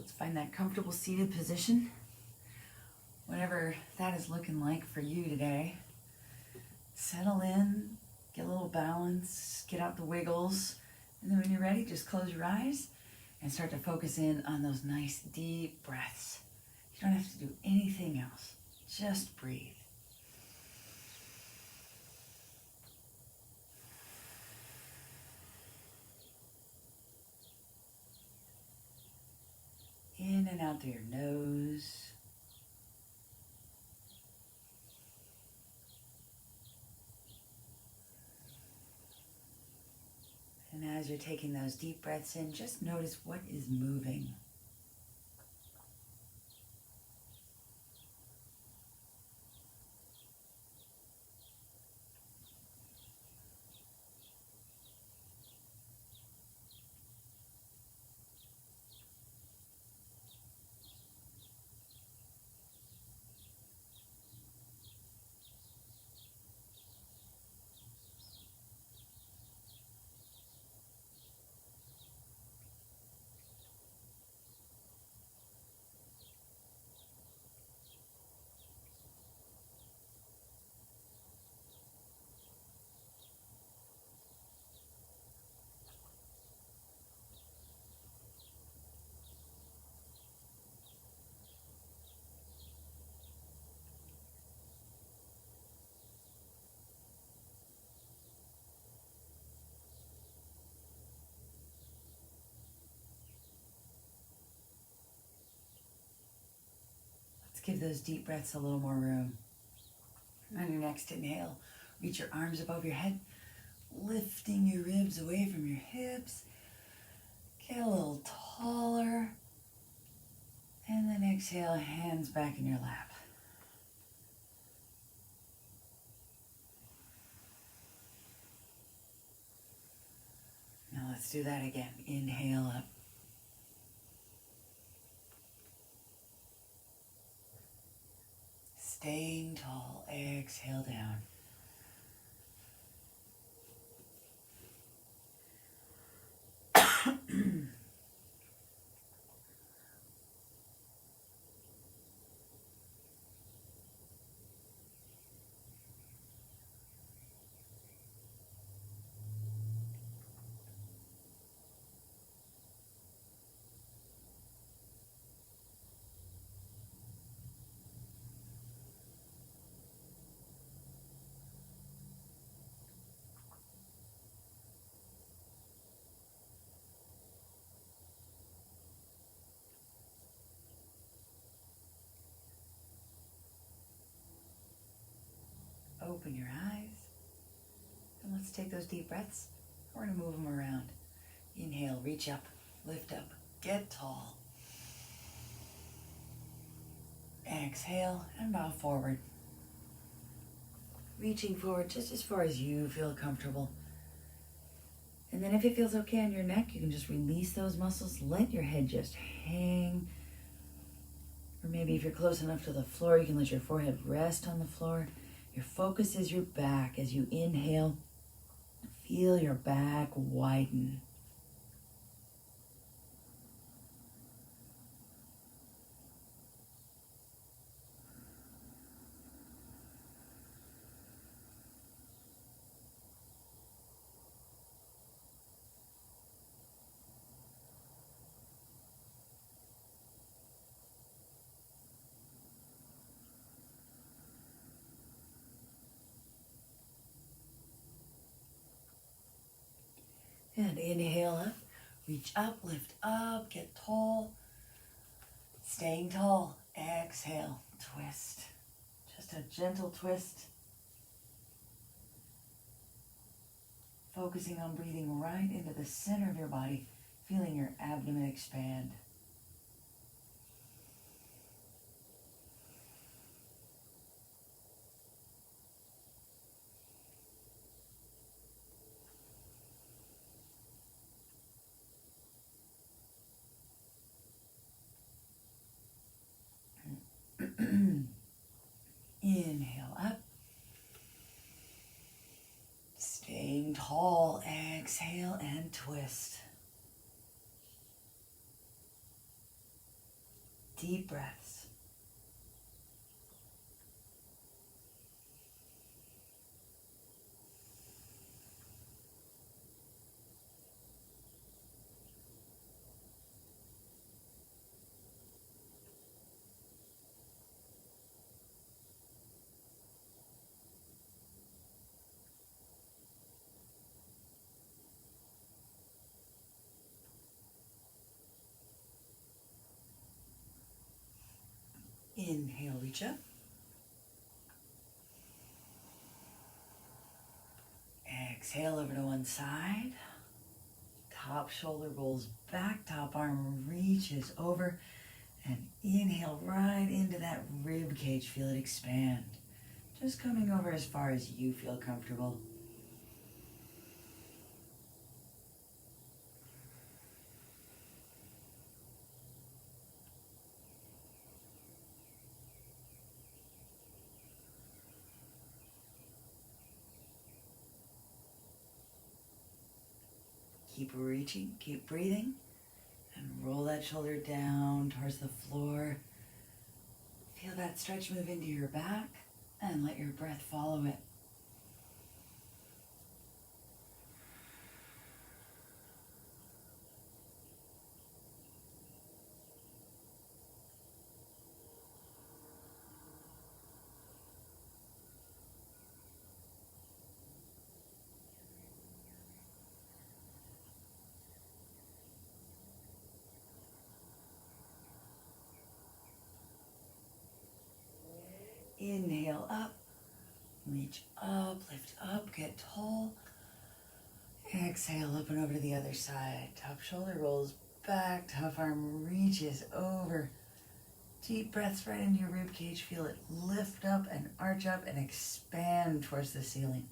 Let's find that comfortable seated position. Whatever that is looking like for you today. Settle in, get a little balance, get out the wiggles. And then when you're ready, just close your eyes and start to focus in on those nice deep breaths. You don't have to do anything else. Just breathe. In and out through your nose. And as you're taking those deep breaths in, just notice what is moving. Give those deep breaths a little more room. On your next inhale, reach your arms above your head, lifting your ribs away from your hips. Get a little taller. And then exhale, hands back in your lap. Now let's do that again. Inhale up. Staying tall, exhale down. Open your eyes. And let's take those deep breaths. We're going to move them around. Inhale, reach up, lift up, get tall. Exhale and bow forward. Reaching forward just as far as you feel comfortable. And then if it feels okay on your neck, you can just release those muscles. Let your head just hang. Or maybe if you're close enough to the floor, you can let your forehead rest on the floor. Your focus is your back. As you inhale, feel your back widen. And inhale up, reach up, lift up, get tall. Staying tall, exhale, twist. Just a gentle twist. Focusing on breathing right into the center of your body, feeling your abdomen expand. Inhale up. Staying tall, exhale and twist. deep breaths. Inhale, reach up. Exhale over to one side. Top shoulder rolls back, top arm reaches over, and inhale right into that rib cage. Feel it expand. Just coming over as far as you feel comfortable. Keep reaching, keep breathing, and roll that shoulder down towards the floor. Feel that stretch move into your back, and let your breath follow it. Inhale up, reach up, lift up, get tall. Exhale, up and over to the other side. Top shoulder rolls back, top arm reaches over. Deep breaths right into your rib cage. Feel it lift up and arch up and expand towards the ceiling.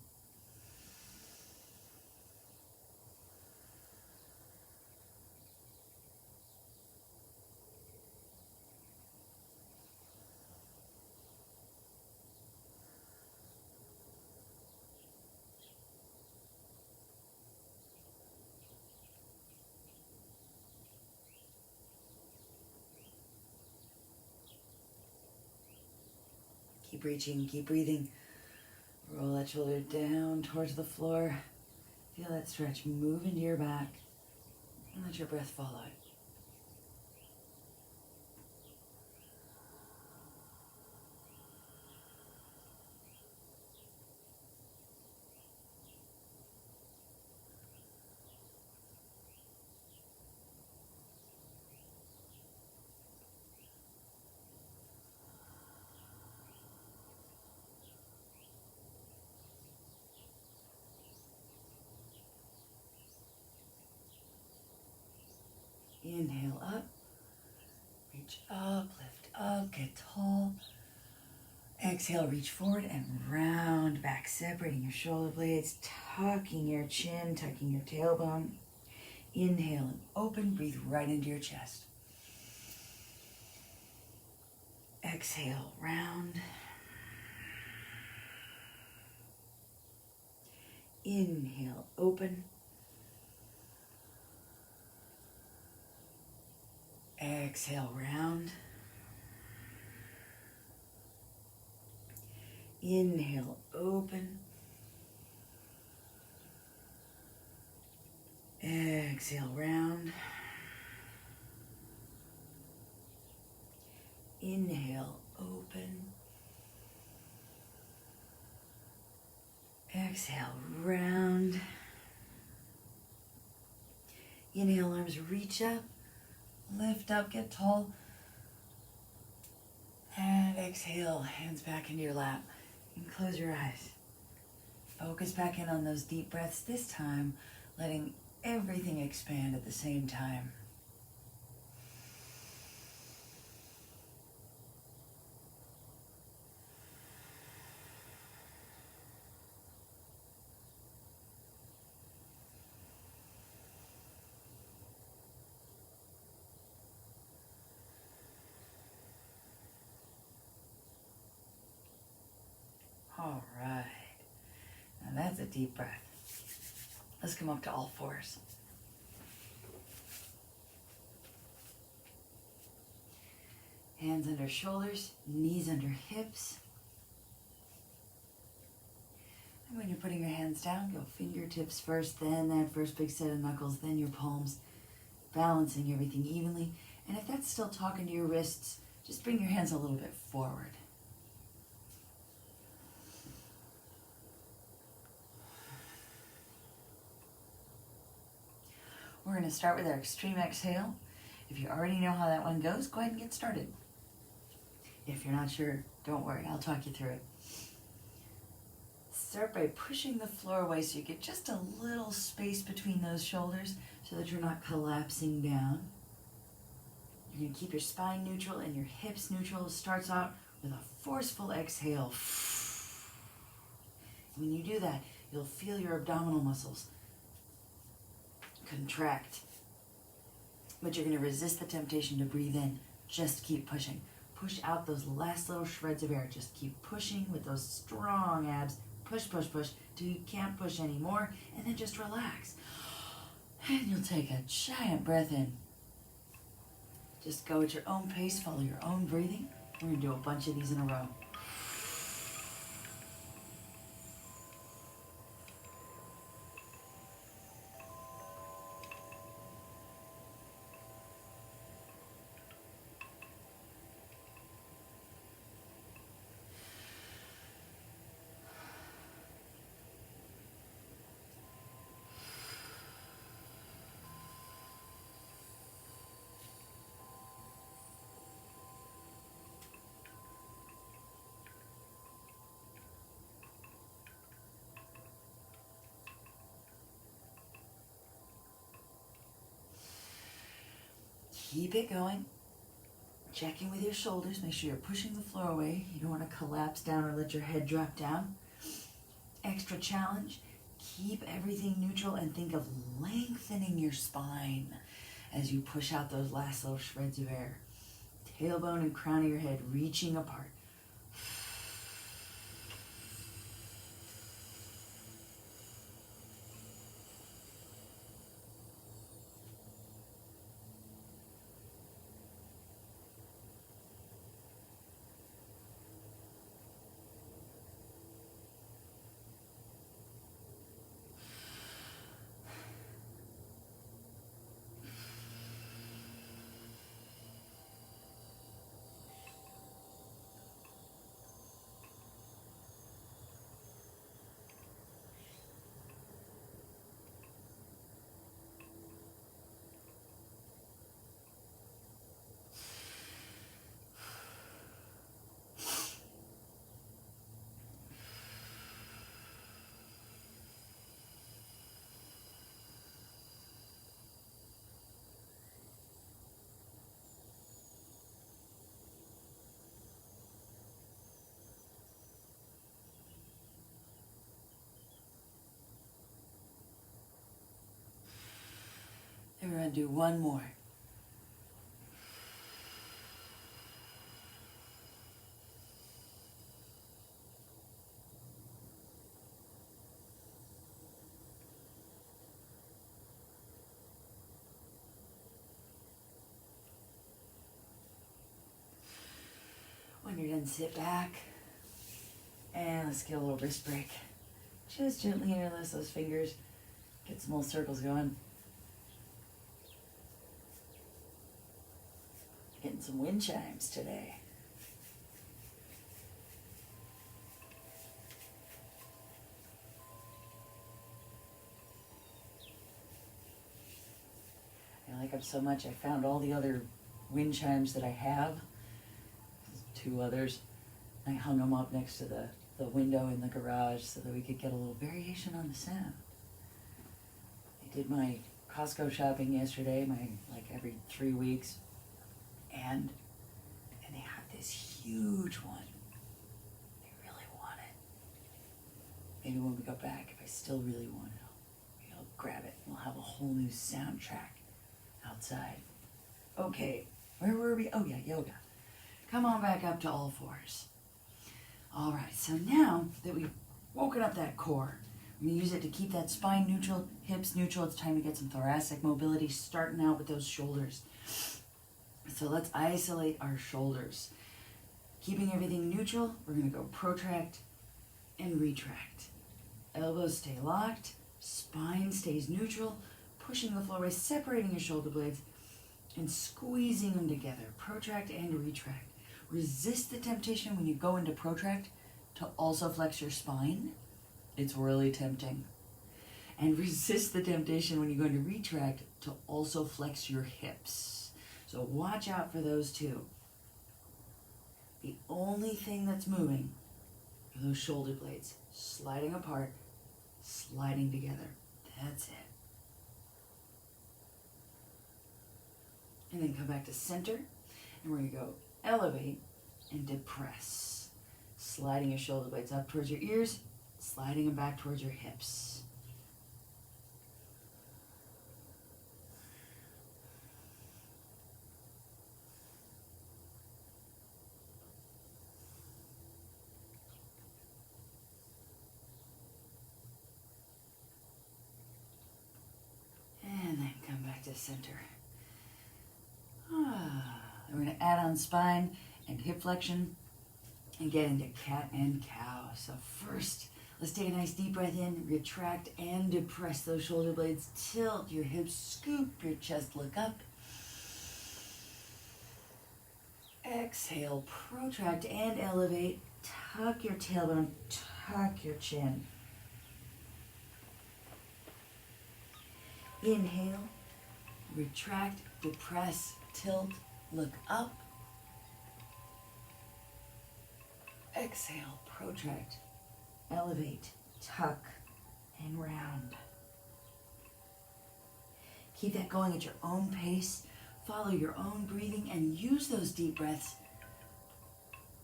Keep reaching, keep breathing. Roll that shoulder down towards the floor. Feel that stretch move into your back. And let your breath follow it. Inhale up, reach up, lift up, get tall. Exhale, reach forward and round back, separating your shoulder blades, tucking your chin, tucking your tailbone. Inhale and open, breathe right into your chest. Exhale, round. Inhale, open. Exhale, round. Inhale, open. Exhale, round. Inhale, open. Exhale, round. Inhale, arms reach up. Lift up, get tall. And exhale, hands back into your lap. And close your eyes. Focus back in on those deep breaths, this time letting everything expand at the same time. All right. Now that's a deep breath. Let's come up to all fours. Hands under shoulders, knees under hips. And when you're putting your hands down, go fingertips first, then that first big set of knuckles, then your palms, balancing everything evenly. And if that's still talking to your wrists, just bring your hands a little bit forward. We're going to start with our extreme exhale. If you already know how that one goes, go ahead and get started. If you're not sure, don't worry, I'll talk you through it. Start by pushing the floor away so you get just a little space between those shoulders so that you're not collapsing down. You're going to keep your spine neutral and your hips neutral. It starts out with a forceful exhale. When you do that, you'll feel your abdominal muscles contract. But you're going to resist the temptation to breathe in. Just keep pushing. Push out those last little shreds of air. Just keep pushing with those strong abs. Push, push, push till you can't push anymore, and then just relax. And you'll take a giant breath in. Just go at your own pace, follow your own breathing. We're going to do a bunch of these in a row. Keep it going. Check in with your shoulders. Make sure you're pushing the floor away. You don't want to collapse down or let your head drop down. Extra challenge. Keep everything neutral and think of lengthening your spine as you push out those last little shreds of air. Tailbone and crown of your head reaching apart. And we're going to do one more. When you're done, sit back. And let's get a little wrist break. Just gently interlace those fingers. Get some little circles going. Getting some wind chimes today. I like them so much, I found all the other wind chimes that I have. 2 others. I hung them up next to the window in the garage so that we could get a little variation on the sound. I did my Costco shopping yesterday, like every 3 weeks. And they have this huge one. I really want it. Maybe when we go back, if I still really want it, I'll grab it. We'll have a whole new soundtrack outside. Okay, where were we? Oh yeah, yoga. Come on back up to all fours. All right, so now that we've woken up that core, I'm going to use it to keep that spine neutral, hips neutral. It's time to get some thoracic mobility, starting out with those shoulders. So let's isolate our shoulders. Keeping everything neutral, we're going to go protract and retract. Elbows stay locked, spine stays neutral, pushing the floor by separating your shoulder blades and squeezing them together. Protract and retract. Resist the temptation when you go into protract to also flex your spine. It's really tempting. And resist the temptation when you go into retract to also flex your hips. So watch out for those two. The only thing that's moving are those shoulder blades, sliding apart, sliding together. That's it. And then come back to center, and we're going to go elevate and depress. Sliding your shoulder blades up towards your ears, sliding them back towards your hips. And then come back to center. We're going to add on spine and hip flexion and get into cat and cow. So first, let's take a nice deep breath in, retract and depress those shoulder blades. Tilt your hips, scoop your chest, look up. Exhale, protract and elevate. Tuck your tailbone, tuck your chin. Inhale, retract, depress, tilt, look up. Exhale, protract, elevate, tuck, and round. Keep that going at your own pace. Follow your own breathing and use those deep breaths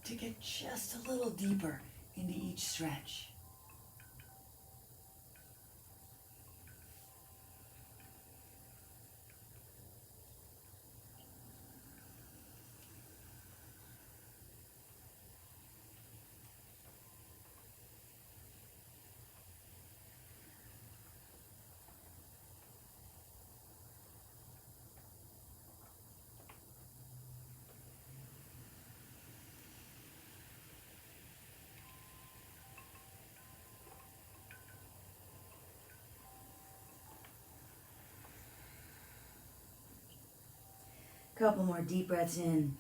to get just a little deeper into each stretch. Couple more deep breaths in,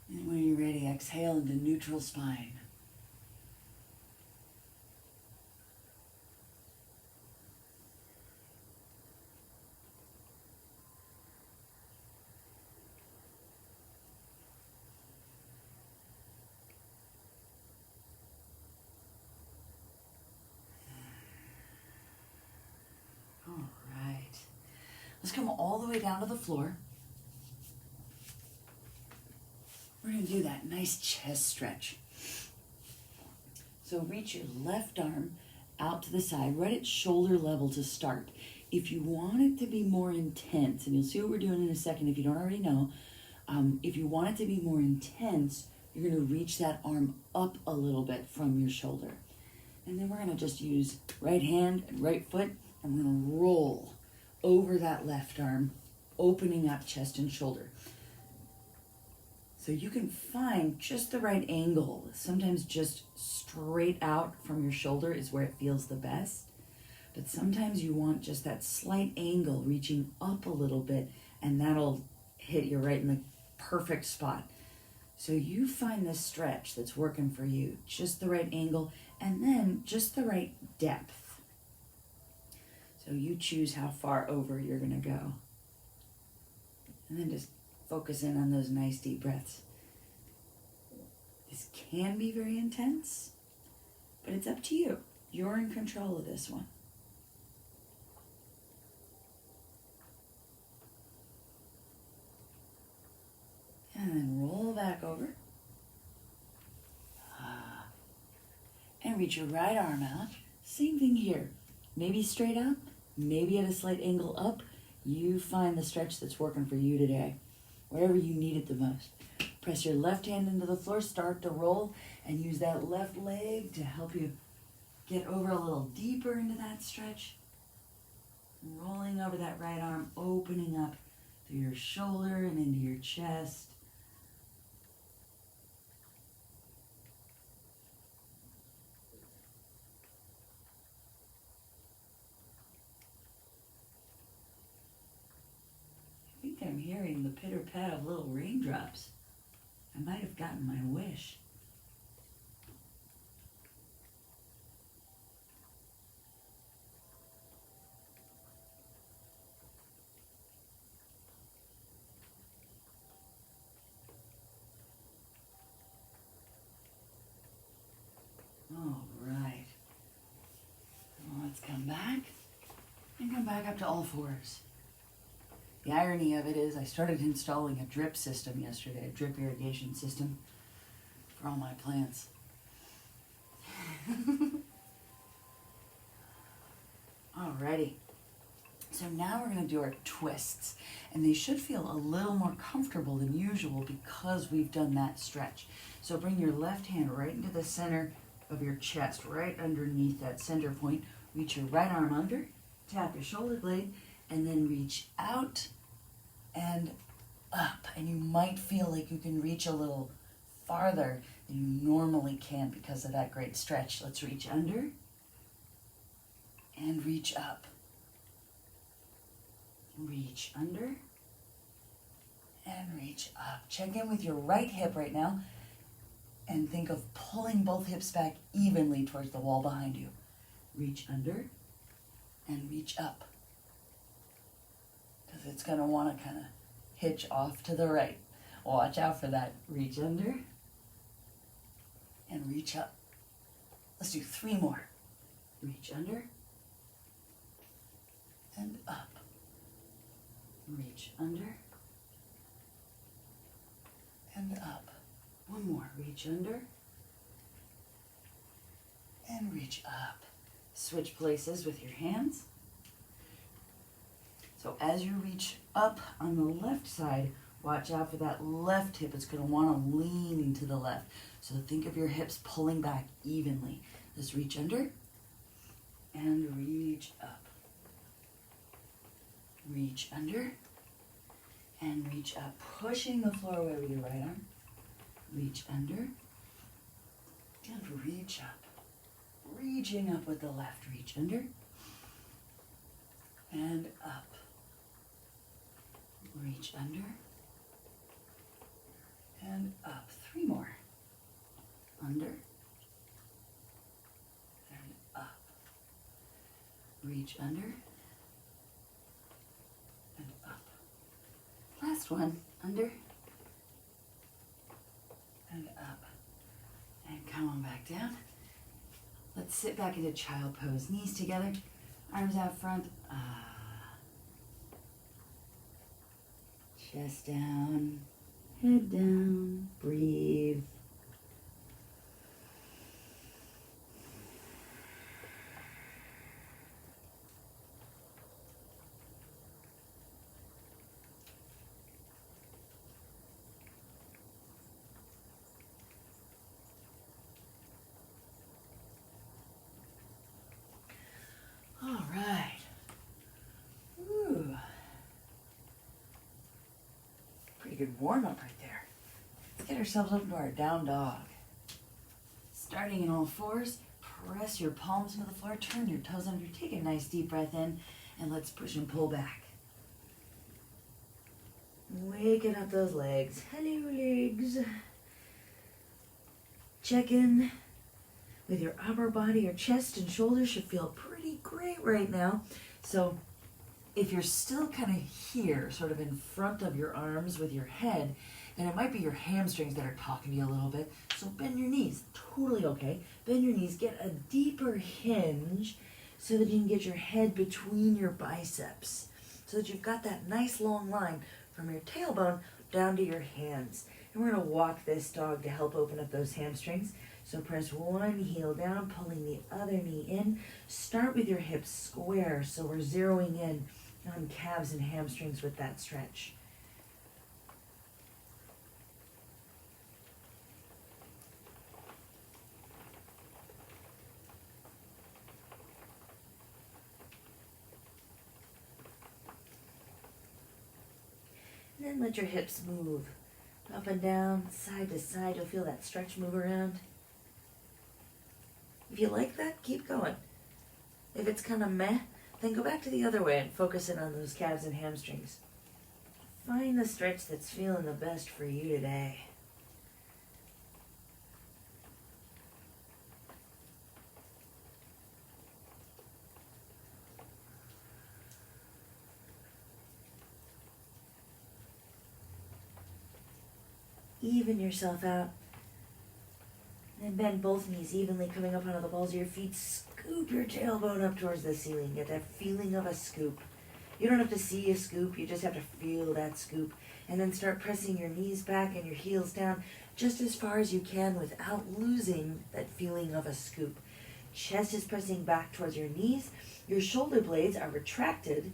and when you're ready, exhale into neutral spine. All right. Let's come all the way down to the floor. We're going to do that nice chest stretch. So reach your left arm out to the side, right at shoulder level to start. If you want it to be more intense, and you'll see what we're doing in a second if you don't already know, if you want it to be more intense, you're going to reach that arm up a little bit from your shoulder. And then we're going to just use right hand and right foot, and we're going to roll over that left arm, opening up chest and shoulder. So you can find just the right angle. Sometimes just straight out from your shoulder is where it feels the best. But sometimes you want just that slight angle reaching up a little bit, and that'll hit you right in the perfect spot. So you find this stretch that's working for you, just the right angle, and then just the right depth. So you choose how far over you're gonna go. And then just focus in on those nice deep breaths. This can be very intense, but it's up to you. You're in control of this one. And then roll back over. And reach your right arm out. Same thing here. Maybe straight up, maybe at a slight angle up. You find the stretch that's working for you today, wherever you need it the most. Press your left hand into the floor, start to roll, and use that left leg to help you get over a little deeper into that stretch. Rolling over that right arm, opening up through your shoulder and into your chest. I think I'm hearing the pitter-pat of little raindrops. I might have gotten my wish. All right. Well, let's come back and come back up to all fours. The irony of it is I started installing a drip system yesterday, a drip irrigation system for all my plants. Alrighty. So now we're going to do our twists, and they should feel a little more comfortable than usual because we've done that stretch. So bring your left hand right into the center of your chest, right underneath that center point. Reach your right arm under, tap your shoulder blade, and then reach out and up. And you might feel like you can reach a little farther than you normally can because of that great stretch. Let's reach under and reach up. Reach under and reach up. Check in with your right hip right now and think of pulling both hips back evenly towards the wall behind you. Reach under and reach up, because it's going to want to kind of hitch off to the right. Watch out for that. Reach under and reach up. Let's do 3 more. Reach under and up. Reach under and up. 1 more. Reach under and reach up. Switch places with your hands. So as you reach up on the left side, watch out for that left hip. It's going to want to lean into the left. So think of your hips pulling back evenly. Let's reach under and reach up. Reach under and reach up, pushing the floor away with your right arm. Reach under and reach up. Reaching up with the left. Reach under and up. Reach under and up. 3 more. Under and up. Reach under and up. Last one. Under and up. And come on back down. Let's sit back into child pose. Knees together, arms out front. Chest down, head down, breathe. All right. Ooh. Pretty good warm-up right there. Let's get ourselves up to our down dog. Starting in all fours, press your palms into the floor, turn your toes under, take a nice deep breath in, and let's push and pull back. Waking up those legs. Hello, legs. Check in with your upper body. Your chest and shoulders should feel pretty great right now. So if you're still kind of here, sort of in front of your arms with your head, then it might be your hamstrings that are talking to you a little bit. So bend your knees. Totally okay. Bend your knees. Get a deeper hinge so that you can get your head between your biceps, so that you've got that nice long line from your tailbone down to your hands. And we're going to walk this dog to help open up those hamstrings. So press one heel down, pulling the other knee in. Start with your hips square, so we're zeroing in on calves and hamstrings with that stretch. And then let your hips move up and down, side to side. You'll feel that stretch move around. If you like that, keep going. If it's kind of meh, then go back to the other way and focus in on those calves and hamstrings. Find the stretch that's feeling the best for you today. Even yourself out. And bend both knees evenly, coming up onto the balls of your feet. Scoop your tailbone up towards the ceiling. Get that feeling of a scoop. You don't have to see a scoop, you just have to feel that scoop. And then start pressing your knees back and your heels down just as far as you can without losing that feeling of a scoop. Chest is pressing back towards your knees. Your shoulder blades are retracted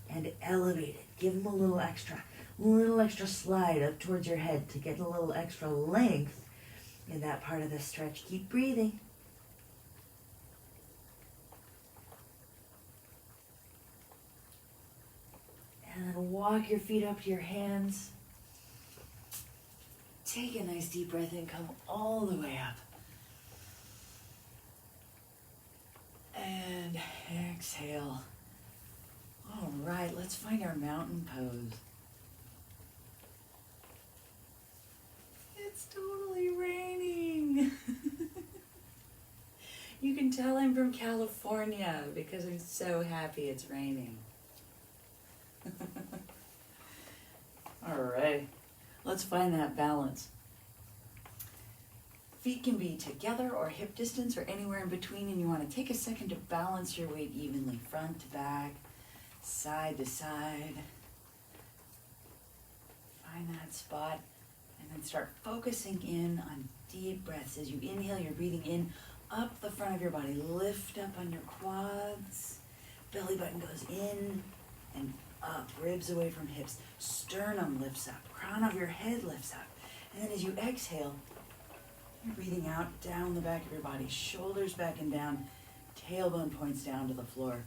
and elevated. Give them a little extra slide up towards your head to get a little extra length in that part of the stretch. Keep breathing. And then walk your feet up to your hands. Take a nice deep breath in, come all the way up. And exhale. All right, let's find our mountain pose. It's totally raining. You can tell I'm from California because I'm so happy it's raining. All right, let's find that balance. Feet can be together or hip distance or anywhere in between, and you want to take a second to balance your weight evenly, front to back, side to side. Find that spot, and then start focusing in on deep breaths. As you inhale, you're breathing in up the front of your body. Lift up on your quads. Belly button goes in and up, ribs away from hips. Sternum lifts up, crown of your head lifts up. And then as you exhale, you're breathing out down the back of your body, shoulders back and down, tailbone points down to the floor.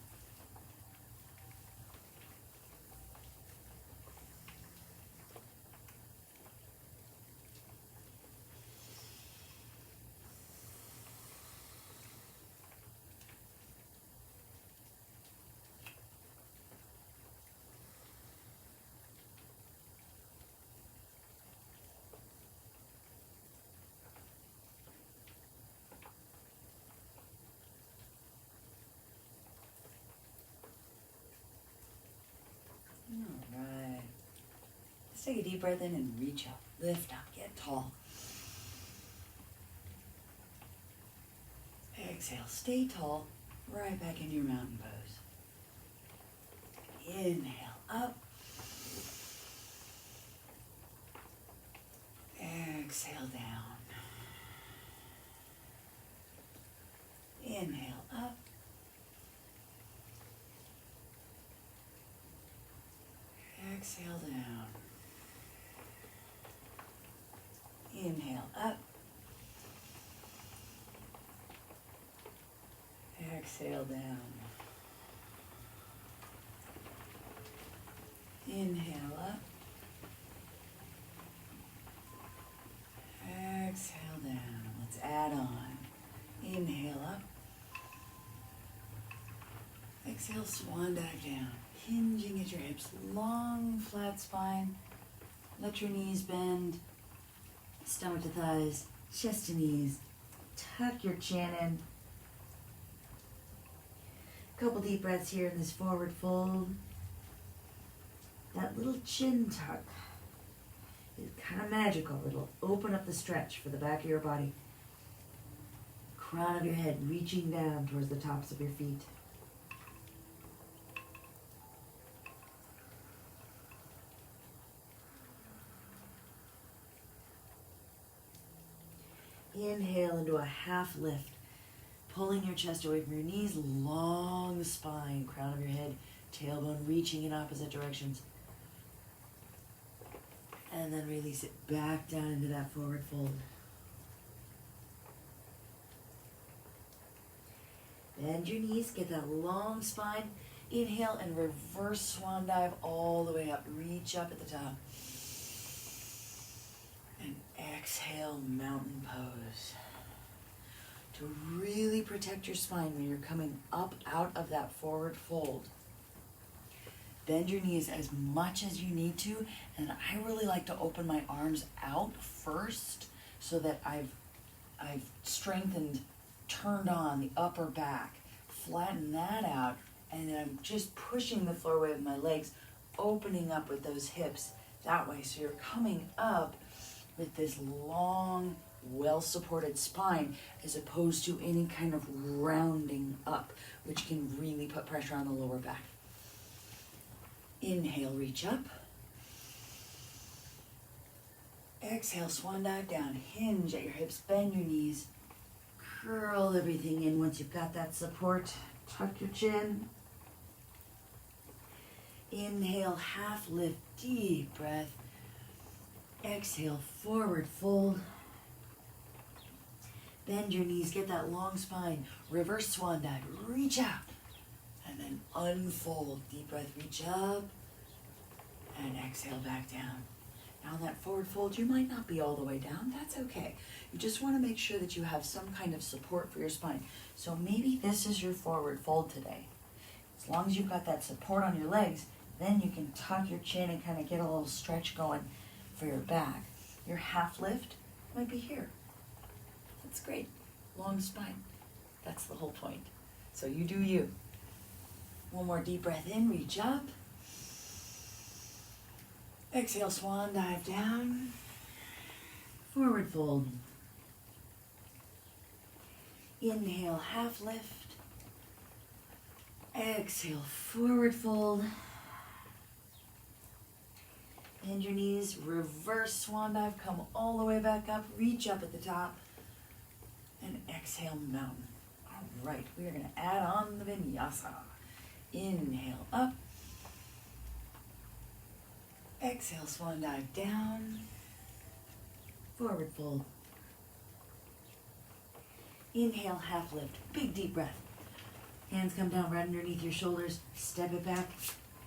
All right. Let's take a deep breath in and reach up, lift up, get tall. Exhale, stay tall, right back into your mountain pose. Inhale, up. Exhale, down. Inhale, up. Exhale, down. Inhale, up. Exhale, down. Inhale, up. Exhale, down. Let's add on. Inhale, up. Exhale, swan dive down. Hinging at your hips, long flat spine. Let your knees bend, stomach to thighs, chest to knees. Tuck your chin in. Couple deep breaths here in this forward fold. That little chin tuck is kind of magical. It'll open up the stretch for the back of your body. Crown of your head reaching down towards the tops of your feet. Inhale into a half lift, pulling your chest away from your knees, long spine, crown of your head, tailbone reaching in opposite directions. And then release it back down into that forward fold. Bend your knees, get that long spine, Inhale and reverse swan dive all the way up. Reach up at the top. And exhale, mountain pose. To really protect your spine when you're coming up out of that forward fold, bend your knees as much as you need to, and I really like to open my arms out first so that I've strengthened, turned on the upper back, flatten that out, and then I'm just pushing the floor with my legs, opening up with those hips that way. So you're coming up with this long, well-supported spine as opposed to any kind of rounding up, which can really put pressure on the lower back. Inhale, reach up. Exhale, swan dive down. Hinge at your hips, bend your knees. Curl everything in once you've got that support. Tuck your chin. Inhale, half lift, deep breath. Exhale, forward fold. Bend your knees, get that long spine. Reverse swan dive, reach out. And then unfold. Deep breath, reach up. And exhale back down. Now in that forward fold, you might not be all the way down. That's okay. You just want to make sure that you have some kind of support for your spine. So maybe this is your forward fold today. As long as you've got that support on your legs, then you can tuck your chin and kind of get a little stretch going for your back. Your half lift might be here. That's great. Long spine. That's the whole point. So you do you. One more deep breath in, reach up. Exhale, swan dive down. Forward fold. Inhale, half lift. Exhale, forward fold. Bend your knees, reverse swan dive, come all the way back up, reach up at the top, and exhale, mountain. All right, we are going to add on the vinyasa. Inhale, up. Exhale, swan dive down. Forward fold. Inhale, half lift. Big deep breath. Hands come down right underneath your shoulders. Step it back.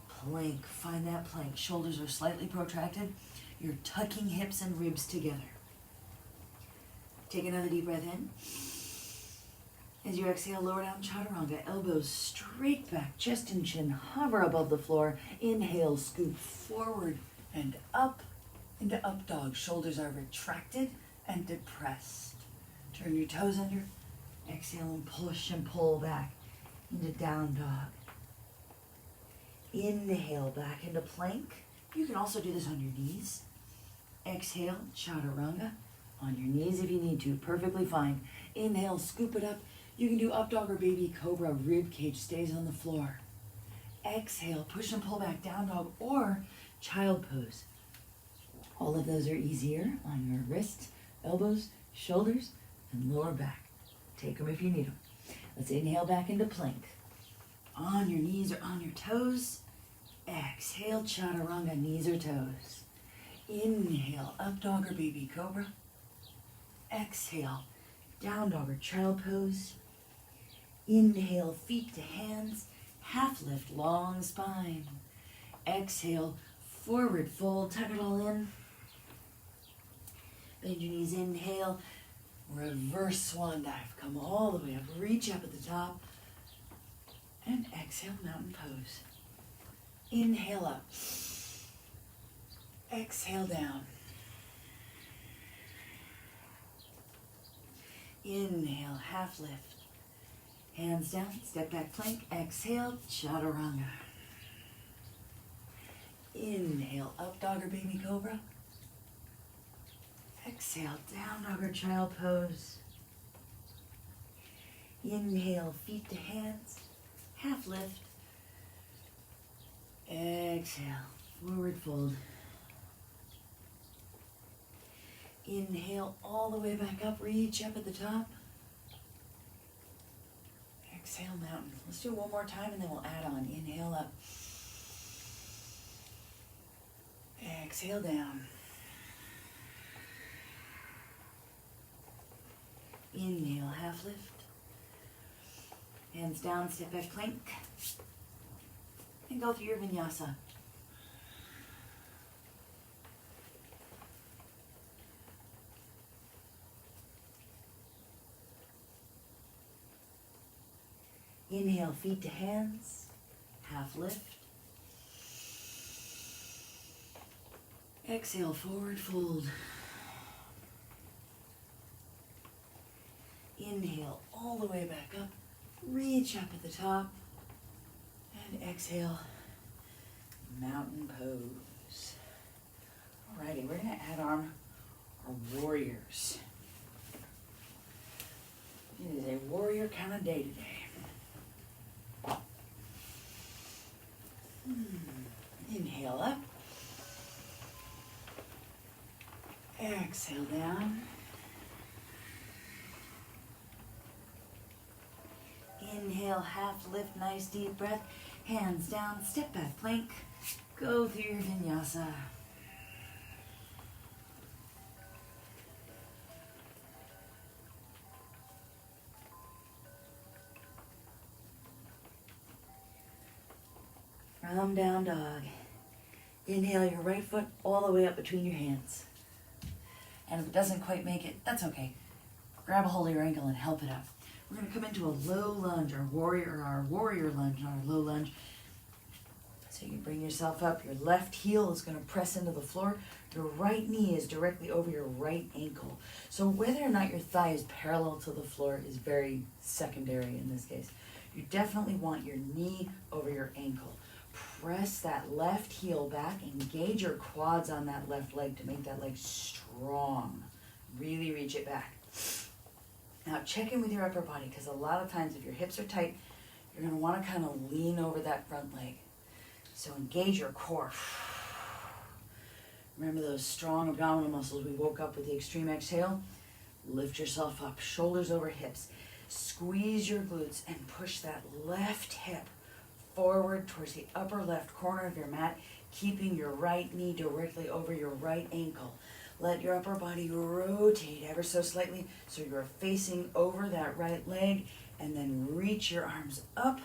Plank. Find that plank. Shoulders are slightly protracted. You're tucking hips and ribs together. Take another deep breath in. As you exhale, lower down chaturanga. Elbows straight back. Chest and chin hover above the floor. Inhale, scoop forward and up into up dog. Shoulders are retracted and depressed. Turn your toes under. Exhale and push and pull back into down dog. Inhale back into plank. You can also do this on your knees. Exhale, chaturanga. On your knees if you need to. Perfectly fine. Inhale, scoop it up. You can do up dog or baby cobra. Rib cage stays on the floor. Exhale, push and pull back, down dog or child pose. All of those are easier on your wrists, elbows, shoulders, and lower back. Take them if you need them. Let's inhale back into plank. On your knees or on your toes. Exhale, chaturanga, knees or toes. Inhale, up dog or baby cobra. Exhale, down dog or child pose. Inhale, feet to hands, half lift, long spine. Exhale, forward fold, tuck it all in. Bend your knees, inhale, reverse swan dive. Come all the way up, reach up at the top. And exhale, mountain pose. Inhale up. Exhale down. Inhale, half lift. Hands down, step back plank. Exhale, chaturanga. Inhale, up dog or baby cobra. Exhale, down dog or child pose. Inhale, feet to hands, half lift. Exhale, forward fold. Inhale all the way back up, reach up at the top. Exhale, mountain. Let's do it one more time and then we'll add on. Inhale up. Exhale down. Inhale, half lift. Hands down, step back plank. and go through your vinyasa. Inhale, feet to hands, half lift. Exhale, forward fold. Inhale all the way back up, reach up at the top, and exhale, mountain pose. Alrighty, we're gonna add on our warriors. It is a warrior kind of day today. Inhale up. Exhale down. Inhale, half lift, nice deep breath. Hands down, step back plank. Go through your vinyasa. From down dog. Inhale your right foot all the way up between your hands. And if it doesn't quite make it, that's okay. Grab a hold of your ankle and help it up. We're going to come into a low lunge, our warrior lunge, our low lunge. So you bring yourself up. Your left heel is going to press into the floor. Your right knee is directly over your right ankle. So whether or not your thigh is parallel to the floor is very secondary in this case. You definitely want your knee over your ankle. Press that left heel back, engage your quads on that left leg to make that leg strong. Really reach it back. Now check in with your upper body, because a lot of times if your hips are tight, you're going to want to kind of lean over that front leg. So engage your core. Remember those strong abdominal muscles we woke up with the extreme exhale? Lift yourself up, shoulders over hips. Squeeze your glutes and push that left hip forward towards the upper left corner of your mat, keeping your right knee directly over your right ankle. Let your upper body rotate ever so slightly so you're facing over that right leg, and then reach your arms up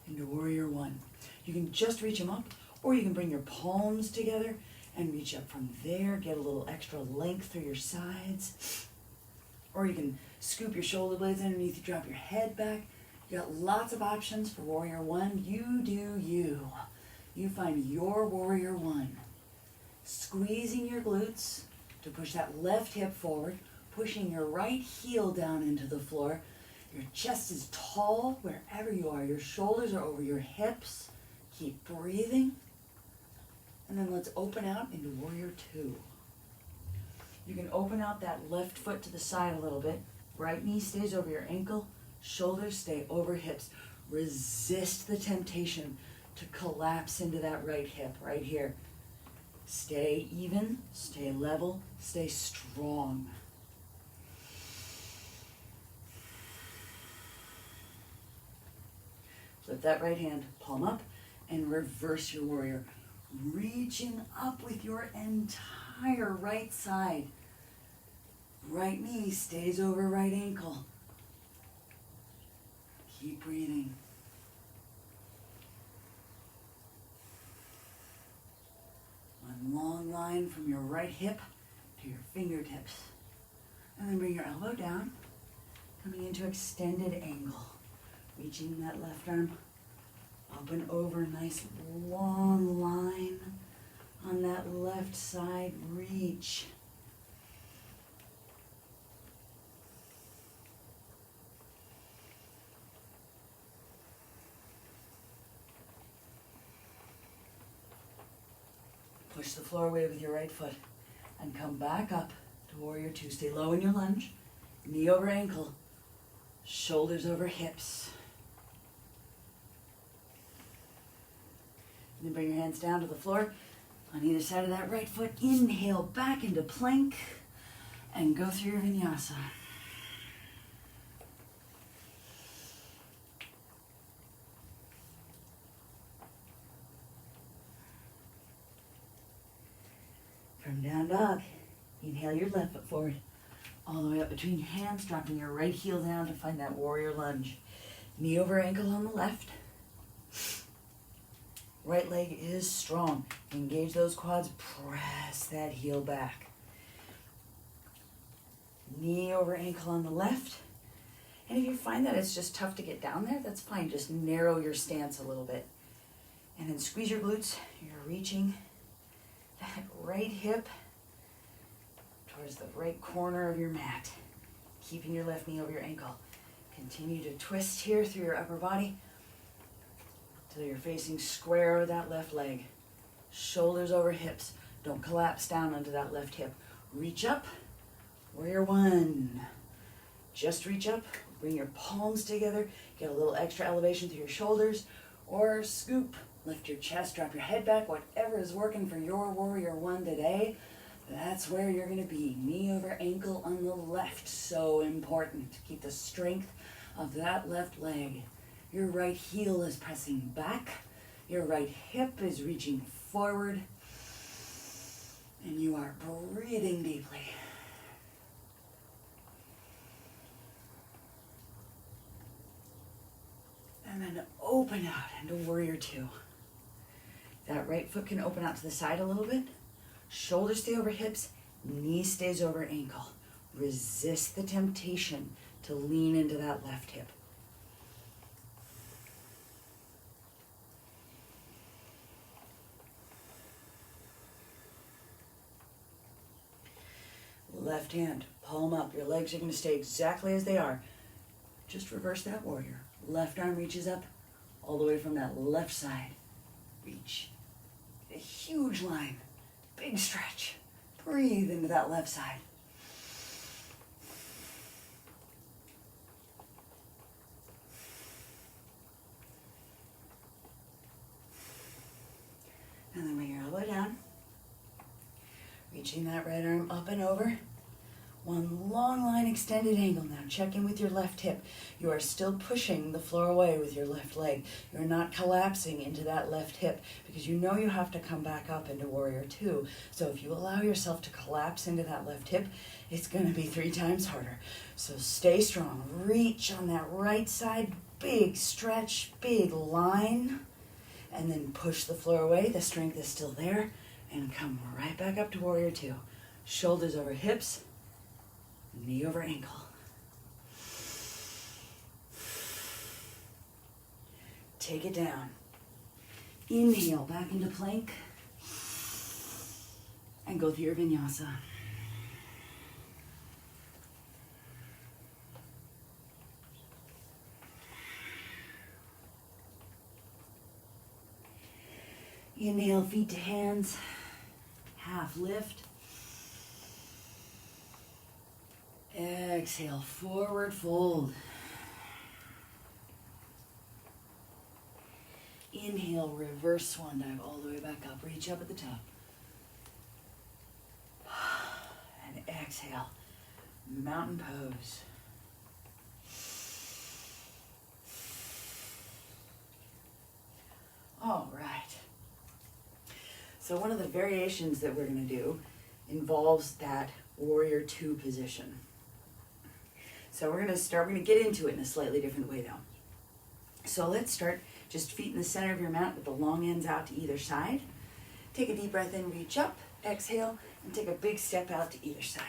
into Warrior One. You can just reach them up, or you can bring your palms together and reach up from there, get a little extra length through your sides. Or you can scoop your shoulder blades underneath you, drop your head back. You got lots of options for Warrior One. You do you. You find your Warrior One. Squeezing your glutes to push that left hip forward, pushing your right heel down into the floor. Your chest is tall wherever you are. Your shoulders are over your hips. Keep breathing. And then let's open out into Warrior Two. You can open out that left foot to the side a little bit. Right knee stays over your ankle. Shoulders stay over hips. Resist the temptation to collapse into that right hip right here. Stay even, stay level, stay strong. Flip that right hand, palm up, and reverse your warrior. Reaching up with your entire right side. Right knee stays over right ankle. Keep breathing. One long line from your right hip to your fingertips. And then bring your elbow down, coming into extended angle. Reaching that left arm up and over, nice long line on that left side. Reach. Push the floor away with your right foot and come back up to Warrior Two. Stay low in your lunge, knee over ankle, shoulders over hips. And then bring your hands down to the floor on either side of that right foot. Inhale back into plank and go through your vinyasa. From down dog, inhale your left foot forward, all the way up between your hands, dropping your right heel down to find that warrior lunge. Knee over ankle on the left. Right leg is strong. Engage those quads, press that heel back. Knee over ankle on the left. And if you find that it's just tough to get down there, that's fine. Just narrow your stance a little bit. And then squeeze your glutes. You're reaching that right hip towards the right corner of your mat. Keeping your left knee over your ankle. Continue to twist here through your upper body until you're facing square with that left leg. Shoulders over hips. Don't collapse down onto that left hip. Reach up. Warrior one. Just reach up. Bring your palms together. Get a little extra elevation through your shoulders. Or scoop. Lift your chest. Drop your head back. Whatever is working for your warrior one today, that's where you're going to be. Knee over ankle on the left. So important. Keep the strength of that left leg. Your right heel is pressing back. Your right hip is reaching forward. And you are breathing deeply. And then open out into warrior two. That right foot can open out to the side a little bit. Shoulders stay over hips. Knee stays over ankle. Resist the temptation to lean into that left hip. Left hand, palm up. Your legs are going to stay exactly as they are. Just reverse that warrior. Left arm reaches up all the way from that left side. Reach. A huge line. Big stretch. Breathe into that left side. And then bring your elbow down. Reaching that right arm up and over. One long line extended angle now. Check in with your left hip. You are still pushing the floor away with your left leg. You're not collapsing into that left hip because you know you have to come back up into warrior two. So if you allow yourself to collapse into that left hip, it's going to be 3 times harder. So stay strong. Reach on that right side. Big stretch, big line. And then push the floor away. The strength is still there. And come right back up to warrior two. Shoulders over hips. Knee over ankle. Take it down. Inhale back into plank. And go through your vinyasa. Inhale, feet to hands. Half lift. Exhale, forward fold. Inhale, reverse swan dive all the way back up. Reach up at the top. And exhale, mountain pose. All right. So one of the variations that we're going to do involves that warrior two position. So we're going to get into it in a slightly different way though. So let's start just feet in the center of your mat with the long ends out to either side. Take a deep breath in, reach up, exhale, and take a big step out to either side.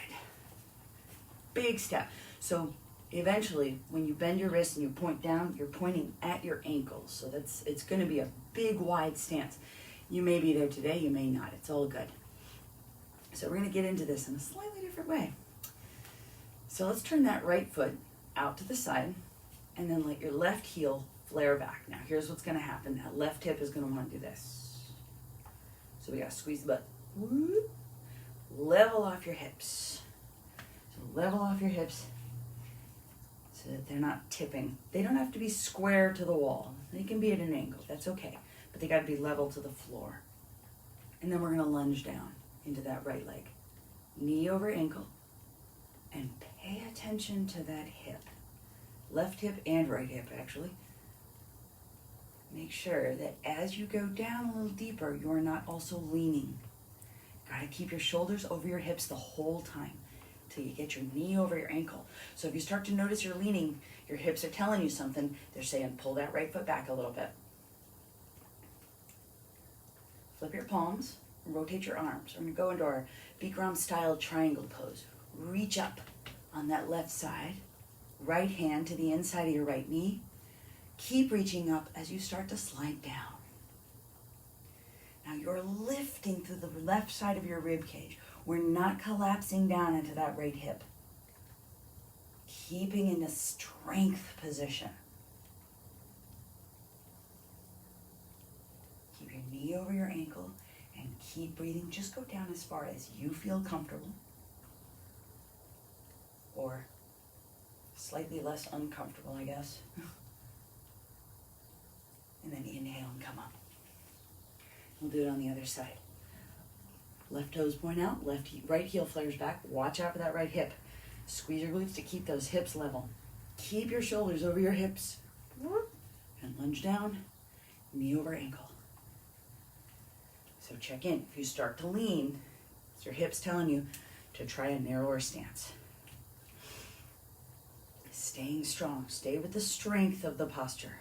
Big step. So eventually, when you bend your wrist and you point down, you're pointing at your ankles. So it's going to be a big, wide stance. You may be there today, you may not. It's all good. So we're going to get into this in a slightly different way. So let's turn that right foot out to the side and then let your left heel flare back. Now here's what's going to happen. That left hip is going to want to do this. So we got to squeeze the butt. Whoop. Level off your hips. So level off your hips so that they're not tipping. They don't have to be square to the wall. They can be at an angle. That's okay. But they got to be level to the floor. And then we're going to lunge down into that right leg. Knee over ankle. And pay attention to that hip. Left hip and right hip, actually. Make sure that as you go down a little deeper, you're not also leaning. Got to keep your shoulders over your hips the whole time till you get your knee over your ankle. So if you start to notice you're leaning, your hips are telling you something. They're saying, pull that right foot back a little bit. Flip your palms, rotate your arms. We're gonna go into our Bikram style triangle pose. Reach up on that left side, right hand to the inside of your right knee. Keep reaching up as you start to slide down. Now you're lifting through the left side of your rib cage. We're not collapsing down into that right hip. Keeping in a strength position. Keep your knee over your ankle and keep breathing. Just go down as far as you feel comfortable or slightly less uncomfortable, I guess. And then inhale and come up. We'll do it on the other side. Left toes point out, right heel flares back. Watch out for that right hip. Squeeze your glutes to keep those hips level. Keep your shoulders over your hips. And lunge down, knee over ankle. So check in. If you start to lean, it's your hips telling you to try a narrower stance. Staying strong. Stay with the strength of the posture.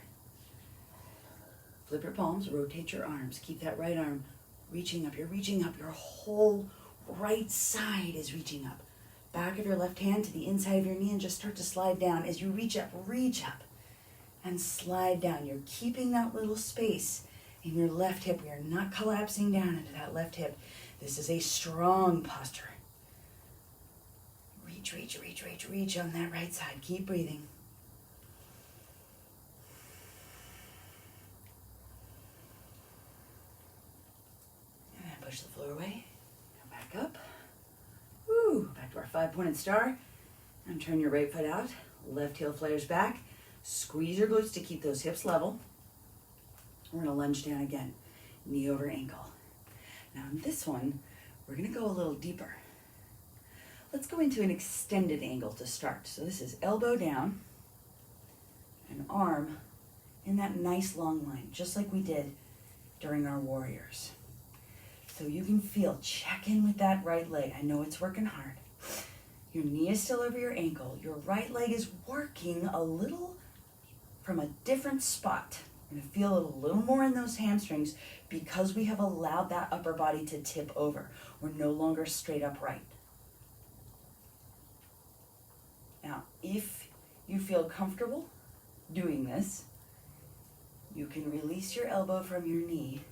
Flip your palms, rotate your arms. Keep that right arm reaching up. You're reaching up. Your whole right side is reaching up. Back of your left hand to the inside of your knee and just start to slide down. As you reach up and slide down. You're keeping that little space in your left hip. You're not collapsing down into that left hip. This is a strong posture. Reach on that right side. Keep breathing. And then push the floor away. Come back up. Woo! Back to our 5-pointed star. And turn your right foot out. Left heel flares back. Squeeze your glutes to keep those hips level. We're going to lunge down again. Knee over ankle. Now in this one, we're going to go a little deeper. Let's go into an extended angle to start. So this is elbow down and arm in that nice long line, just like we did during our warriors. So you can feel, check in with that right leg. I know it's working hard. Your knee is still over your ankle. Your right leg is working a little from a different spot. You're going to feel it a little more in those hamstrings because we have allowed that upper body to tip over. We're no longer straight upright. Now, if you feel comfortable doing this, you can release your elbow from your knee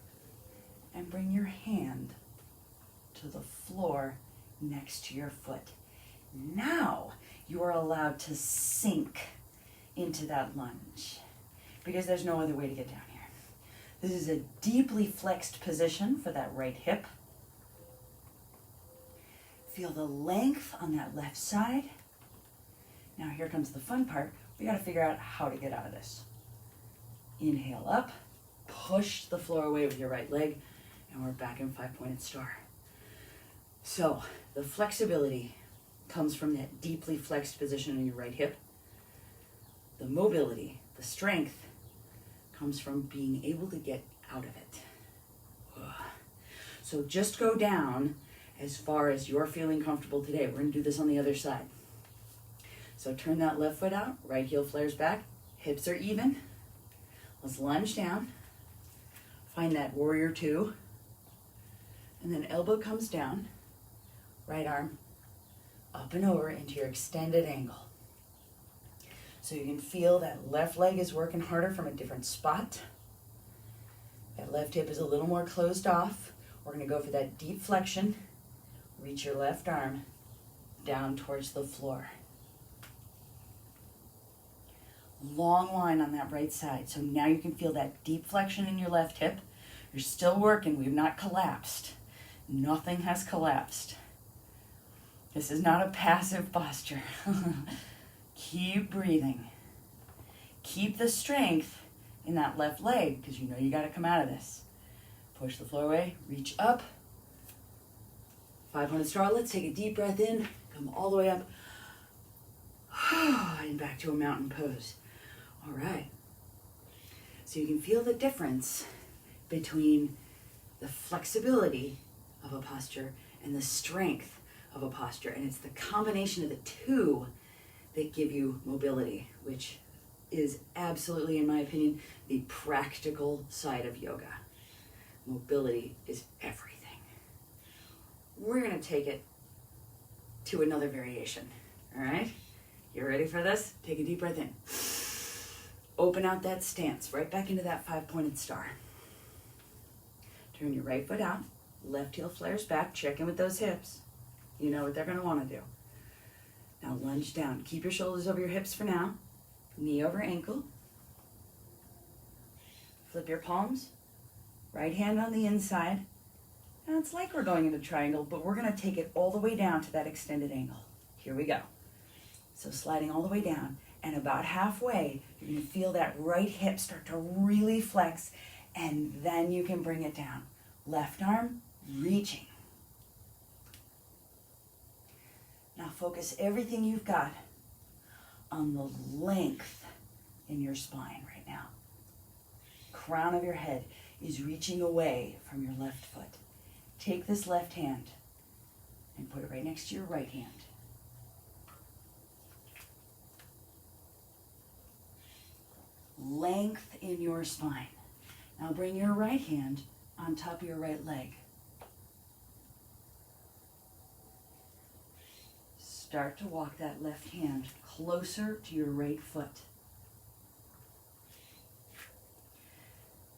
and bring your hand to the floor next to your foot. Now you are allowed to sink into that lunge because there's no other way to get down here. This is a deeply flexed position for that right hip. Feel the length on that left side. Now here comes the fun part. We got to figure out how to get out of this. Inhale up, push the floor away with your right leg, and we're back in 5-pointed star. So the flexibility comes from that deeply flexed position in your right hip. The mobility, the strength, comes from being able to get out of it. So just go down as far as you're feeling comfortable today. We're going to do this on the other side. So turn that left foot out, right heel flares back, hips are even. Let's lunge down, find that warrior two, and then elbow comes down, right arm up and over into your extended angle. So you can feel that left leg is working harder from a different spot. That left hip is a little more closed off. We're going to go for that deep flexion. Reach your left arm down towards the floor. Long line on that right side. So now you can feel that deep flexion in your left hip. You're still working. We've not collapsed. Nothing has collapsed. This is not a passive posture. Keep breathing. Keep the strength in that left leg because you know you got to come out of this. Push the floor away. Reach up. 500 star. Let's take a deep breath in. Come all the way up. And back to a mountain pose. All right. So you can feel the difference between the flexibility of a posture and the strength of a posture. And it's the combination of the two that give you mobility, which is absolutely, in my opinion, the practical side of yoga. Mobility is everything. We're gonna take it to another variation, all right? You ready for this? Take a deep breath in. Open out that stance, right back into that 5-pointed star. Turn your right foot out, left heel flares back, check in with those hips. You know what they're gonna wanna do. Now lunge down. Keep your shoulders over your hips for now. Knee over ankle. Flip your palms. Right hand on the inside. And it's like we're going into triangle, but we're gonna take it all the way down to that extended angle. Here we go. So sliding all the way down, and about halfway, you're gonna feel that right hip start to really flex, and then you can bring it down. Left arm, reaching. Now focus everything you've got on the length in your spine right now. Crown of your head is reaching away from your left foot. Take this left hand and put it right next to your right hand. Length in your spine. Now bring your right hand on top of your right leg. Start to walk that left hand closer to your right foot.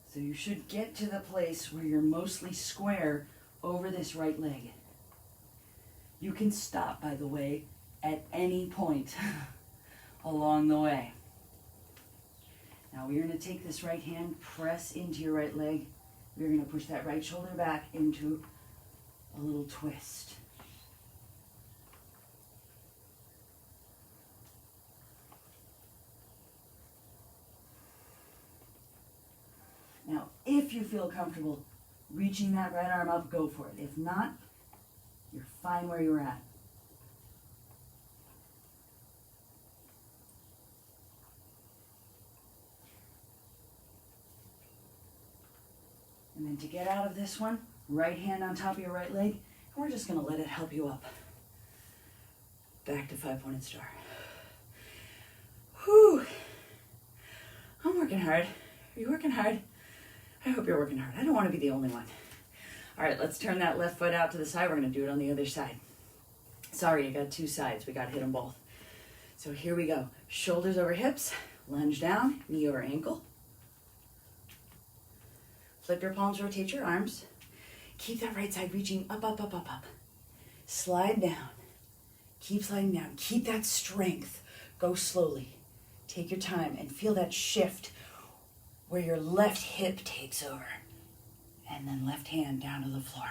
So you should get to the place where you're mostly square over this right leg. You can stop, by the way, at any point along the way. Now we're going to take this right hand, press into your right leg. We're going to push that right shoulder back into a little twist. Now, if you feel comfortable reaching that right arm up, go for it. If not, you're fine where you're at. And then to get out of this one, right hand on top of your right leg, and we're just gonna let it help you up. Back to 5-pointed star. Whew. I'm working hard. Are you working hard? I hope you're working hard. I don't want to be the only one. All right, let's turn that left foot out to the side. We're going to do it on the other side. Sorry, you got two sides. We got to hit them both. So here we go. Shoulders over hips, lunge down, knee over ankle. Flip your palms, rotate your arms. Keep that right side reaching up, up, up, up, up. Slide down. Keep sliding down. Keep that strength. Go slowly. Take your time and feel that shift where your left hip takes over. And then left hand down to the floor.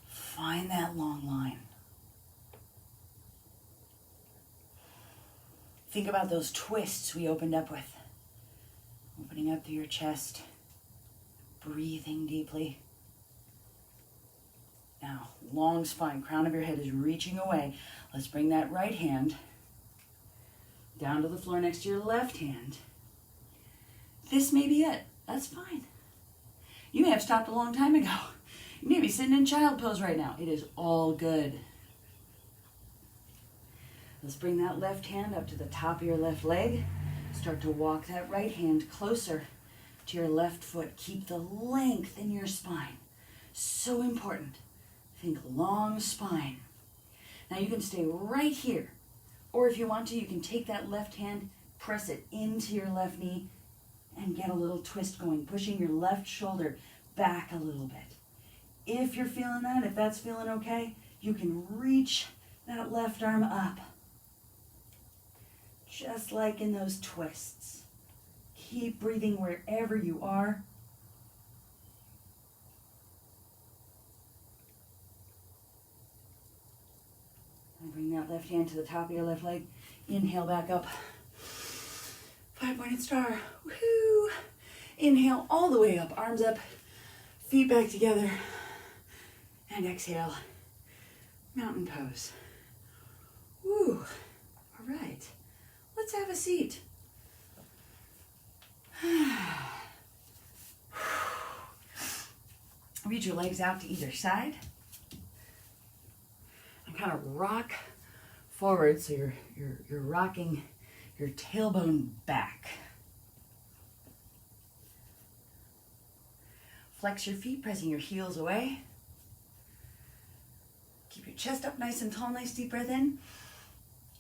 Find that long line. Think about those twists we opened up with. Opening up through your chest. Breathing deeply. Now, long spine, crown of your head is reaching away. Let's bring that right hand down to the floor next to your left hand. This may be it. That's fine. You may have stopped a long time ago. You may be sitting in child pose right now. It is all good. Let's bring that left hand up to the top of your left leg. Start to walk that right hand closer to your left foot. Keep the length in your spine. So important. Think long spine. Now you can stay right here. Or if you want to, you can take that left hand, press it into your left knee, and get a little twist going, pushing your left shoulder back a little bit. If you're feeling that, if that's feeling okay, you can reach that left arm up. Just like in those twists. Keep breathing wherever you are. And bring that left hand to the top of your left leg. Inhale back up. 5-pointed star. Woohoo! Inhale all the way up, arms up, feet back together. And exhale, mountain pose. Woo! All right, let's have a seat. Reach your legs out to either side. And kind of rock forward, so you're rocking your tailbone back. Flex your feet, pressing your heels away. Keep your chest up nice and tall, nice deep breath in.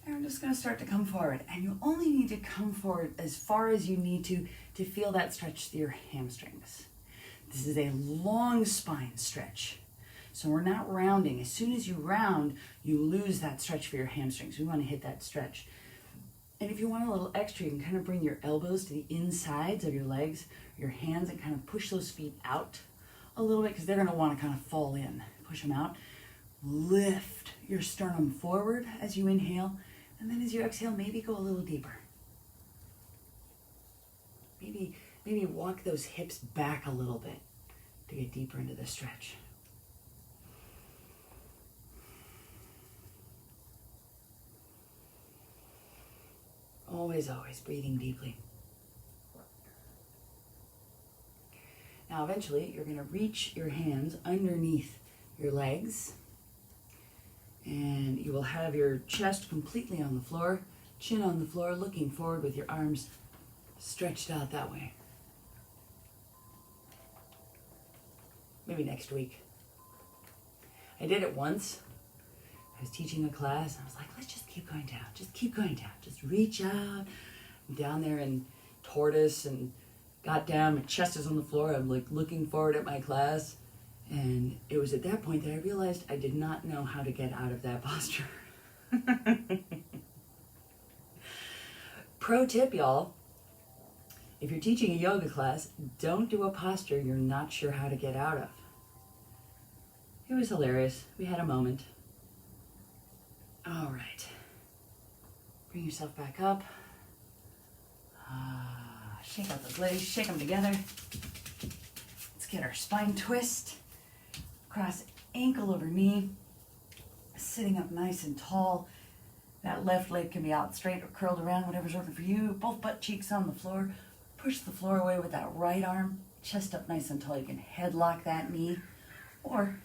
And we're just gonna start to come forward. And you only need to come forward as far as you need to feel that stretch through your hamstrings. This is a long spine stretch. So we're not rounding. As soon as you round, you lose that stretch for your hamstrings. We wanna hit that stretch. And if you want a little extra, you can kind of bring your elbows to the insides of your legs, your hands, and kind of push those feet out a little bit because they're gonna wanna kind of fall in. Push them out. Lift your sternum forward as you inhale, and then as you exhale, maybe go a little deeper. Maybe walk those hips back a little bit to get deeper into the stretch. Always, always breathing deeply. Now eventually you're going to reach your hands underneath your legs, and you will have your chest completely on the floor, chin on the floor, looking forward with your arms stretched out that way. Maybe next week. I did it once. I was teaching a class, and I was like, let's just keep going down. Just keep going down. Just reach out. I'm down there in tortoise and got down. My chest is on the floor. I'm like looking forward at my class. And it was at that point that I realized I did not know how to get out of that posture. Pro tip, y'all. If you're teaching a yoga class, don't do a posture you're not sure how to get out of. It was hilarious. We had a moment. All right. Bring yourself back up. Shake out those legs, shake them together. Let's get our spine twist. Cross ankle over knee. Sitting up nice and tall. That left leg can be out straight or curled around, whatever's working for you. Both butt cheeks on the floor. Push the floor away with that right arm. Chest up nice and tall. You can headlock that knee. Or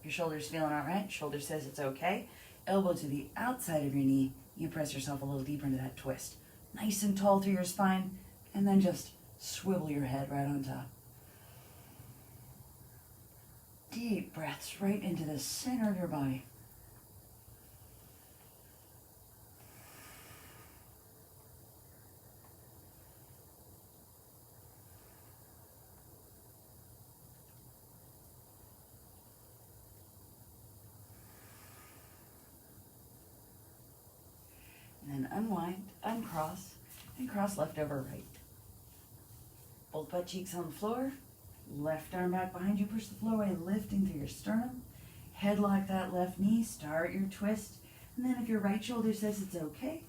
your shoulder's feeling all right. Shoulder says it's okay. Elbow to the outside of your knee. You press yourself a little deeper into that twist. Nice and tall through your spine. And then just swivel your head right on top. Deep breaths right into the center of your body. And then unwind, uncross, and cross left over right. Both butt cheeks on the floor. Left arm back behind you, push the floor away, lifting through your sternum. Headlock that left knee, start your twist. And then if your right shoulder says it's okay,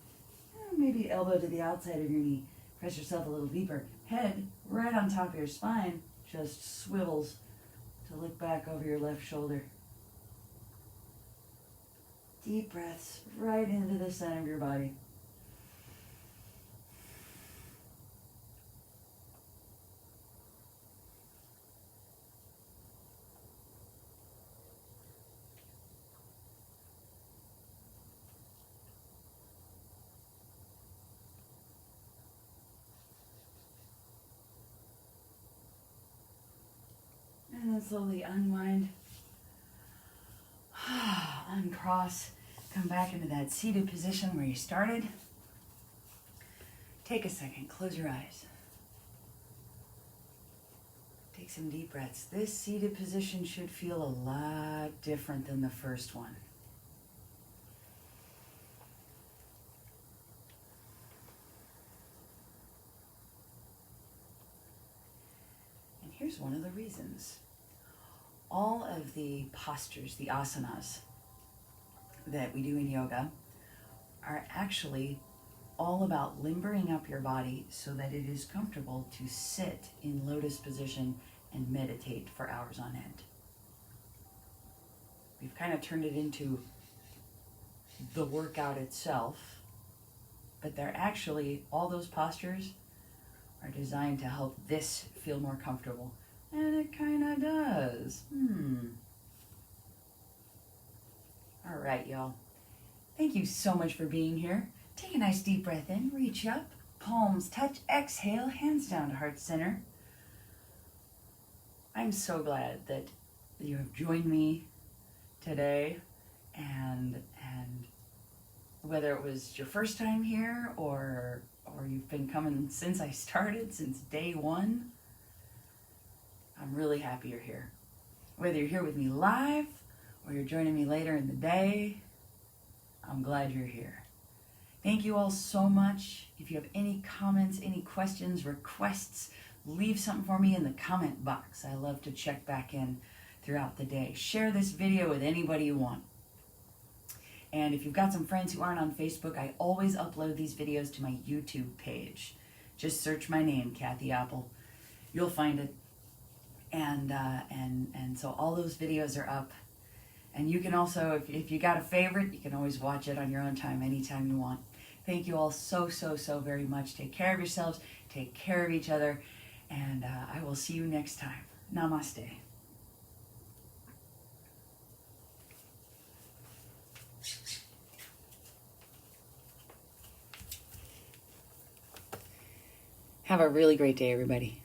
maybe elbow to the outside of your knee. Press yourself a little deeper. Head right on top of your spine, just swivels to look back over your left shoulder. Deep breaths right into the center of your body. And then slowly unwind, uncross, come back into that seated position where you started. Take a second, close your eyes. Take some deep breaths. This seated position should feel a lot different than the first one. And here's one of the reasons. All of the postures, the asanas that we do in yoga are actually all about limbering up your body so that it is comfortable to sit in lotus position and meditate for hours on end. We've kind of turned it into the workout itself, but they're actually, all those postures are designed to help this feel more comfortable. And it kind of does. All right, y'all. Thank you so much for being here. Take a nice deep breath in, reach up, palms touch, exhale, hands down to heart center. I'm so glad that you have joined me today, and whether it was your first time here or you've been coming since I started, since day one, I'm really happy you're here. Whether you're here with me live or you're joining me later in the day, I'm glad you're here. Thank you all so much. If you have any comments, any questions, requests, leave something for me in the comment box. I love to check back in throughout the day. Share this video with anybody you want. And if you've got some friends who aren't on Facebook, I always upload these videos to my YouTube page. Just search my name, Kathy Apple. You'll find it. And so all those videos are up. And you can also, if you got a favorite, you can always watch it on your own time, anytime you want. Thank you all so very much. Take care of yourselves. Take care of each other. And I will see you next time. Namaste. Have a really great day, everybody.